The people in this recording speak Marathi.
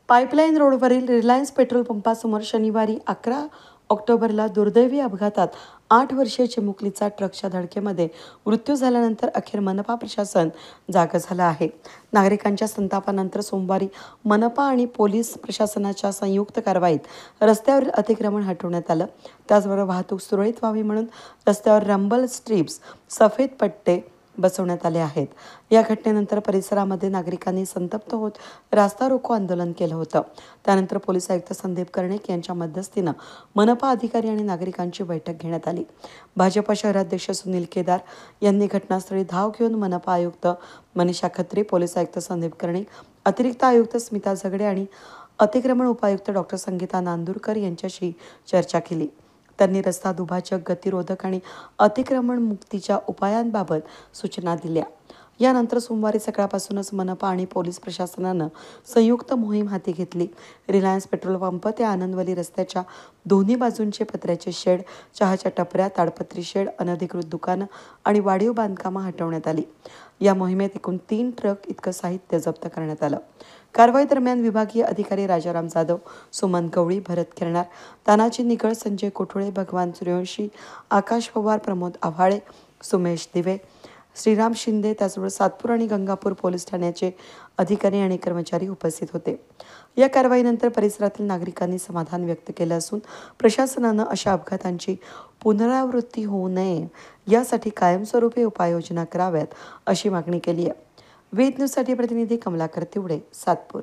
पाईपलाईन रोडवरील रिलायन्स पेट्रोल पंपासमोर शनिवारी 11 ऑक्टोबरला दुर्दैवी अपघातात 8 वर्षीय चिमुकलीचा ट्रकच्या धडकेमध्ये मृत्यू झाल्यानंतर अखेर मनपा प्रशासन जागं झालं आहे. नागरिकांच्या संतापानंतर सोमवारी मनपा आणि पोलीस प्रशासनाच्या संयुक्त कारवाईत रस्त्यावरील अतिक्रमण हटवण्यात आलं. त्याचबरोबर वाहतूक सुरळीत व्हावी म्हणून रस्त्यावर रंबल स्ट्रिप्स, सफेद पट्टे बसवण्यात आले आहेत. या घटनेनंतर परिसरामध्ये नागरिकांनी संतप्त होत रास्ता रोको आंदोलन केलं होतं. त्यानंतर पोलीस आयुक्त संदीप कर्णिक यांच्या मध्यस्थीनं मनपा अधिकारी आणि नागरिकांची बैठक घेण्यात आली. भाजप शहराध्यक्ष सुनील केदार यांनी घटनास्थळी धाव घेऊन मनपा आयुक्त मनीषा खत्री, पोलीस आयुक्त संदीप कर्णिक, अतिरिक्त आयुक्त स्मिता झगडे आणि अतिक्रमण उपायुक्त डॉक्टर संगीता नांदुरकर यांच्याशी चर्चा केली. त्यांनी रस्ता दुभाजक, गतिरोधक आणि अतिक्रमण मुक्तीच्या उपायांबाबत सूचना दिल्या. यानंतर सोमवारी सकाळपासूनच मनपा आणि पोलीस प्रशासनानं संयुक्त मोहीम हाती घेतली. रिलायन्स पेट्रोल पंप ते आनंदवली रस्त्याच्या दोन्ही बाजूंचे पत्र्याचे शेड, चहाच्या टपऱ्या, ताडपत्री शेड, अनधिकृत दुकानं आणि वाढीव बांधकामं हटवण्यात आली. या मोहिमेत एकूण 3 ट्रक इतकं साहित्य जप्त करण्यात आलं. कारवाई दरम्यान विभागीय अधिकारी राजाराम जाधव, सुमन गवळी, भरत खिरणार, तानाजी निगळ, संजय कोठोळे, भगवान सूर्यवंशी, आकाश पवार, प्रमोद आव्हाळे, सुमेश दिवे, श्रीराम शिंदे, त्याचबरोबर सातपूर आणि गंगापूर पोलीस ठाण्याचे अधिकारी आणि कर्मचारी उपस्थित होते. या कारवाईनंतर परिसरातील नागरिकांनी समाधान व्यक्त केलं असून प्रशासनानं अशा अपघातांची पुनरावृत्ती होऊ नये यासाठी कायमस्वरूपी उपाययोजना कराव्यात अशी मागणी केली आहे. वेद न्यूजसाठी प्रतिनिधी कमलाकर तिवडे, सातपूर.